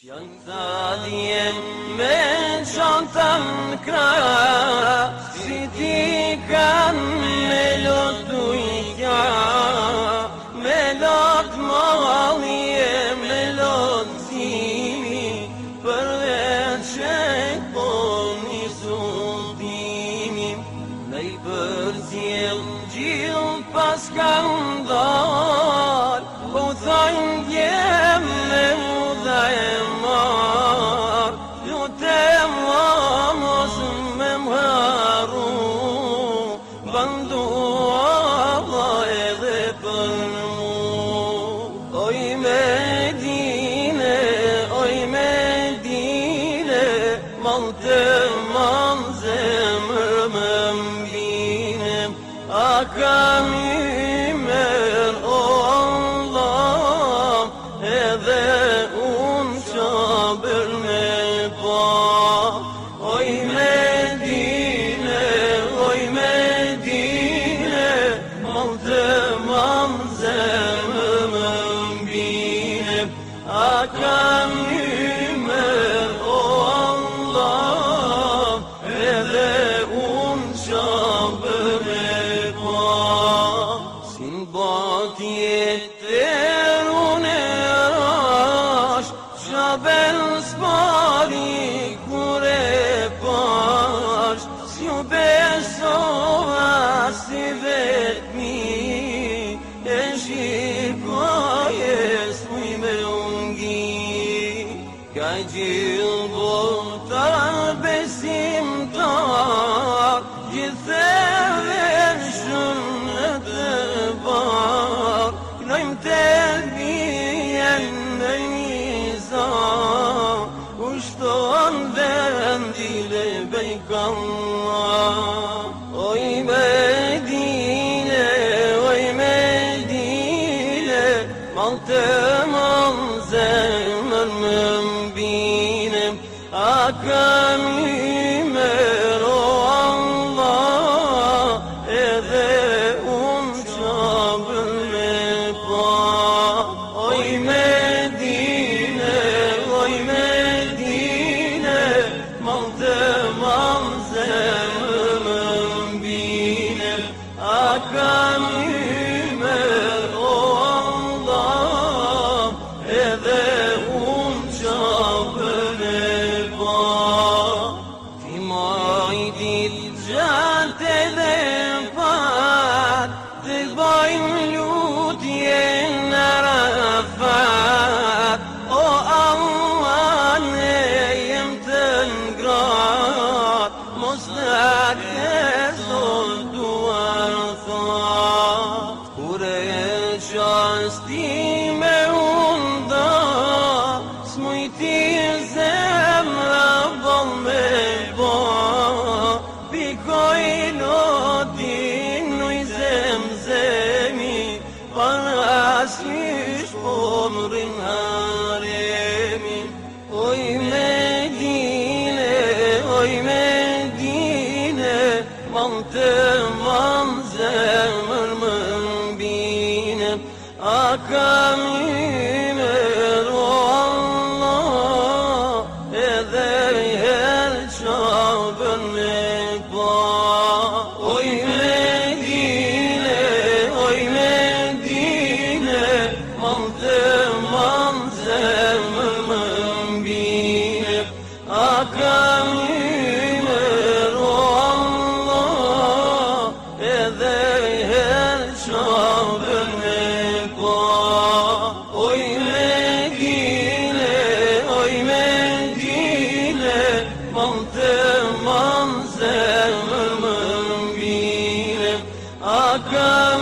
Janë thaljen me qantën krah, si ti kanë me lotu I kja, me lot malje, me lot zimi, përveç e po një sultimi, ne I përcjell gjil pas kanë dal, po thajnë djem me muda e mar, lutem mos me mharu, bandu Allah edhe për mu. Oj Medine, mal të mal zemër më mbine, a kam ymer o Allah, edhe unë qabër me pa. Oj Medine, mal të mal zemër më mbine, a kam ymer o Allah, edhe unë qabër me pa. Sin batje terun e rash, qabel s'pari kur e pash, s'ju besova si vetmi, e shikoje s'muj me ungi. Ka gjil botar besimtar, gjithëve në të bar, knojmë të bijen në njëza, ushton vendi lebejk Allah. Oj Medine, mal të mal zemër më mbine, a kam ymer o Allah, edhe unë qabër me pa. Oj Medine, mal të mal zemër më mbine, a kam ymer o Allah, edhe unë qabër me pa. Ti majtit gjatë edhe pat, të bajnë lutje në Arafat, o Allah ne jem të ngrat, mos në këzol duar that. Kur e qasti me unda, s'mujti zemra bol me ba, pikoj lotin nuj zemzemi, parasysh pomrin haremi. Oj Medine, mal të mal zemër më mbine, a kam ymer o Allah, edhe herë qabër me pa. Oj Medine, mal të mal zemër më mbine, a kam ymer o Allah, edhe herë qabër me pa. Oj Medine, mal të mal zemër më mbine, a kam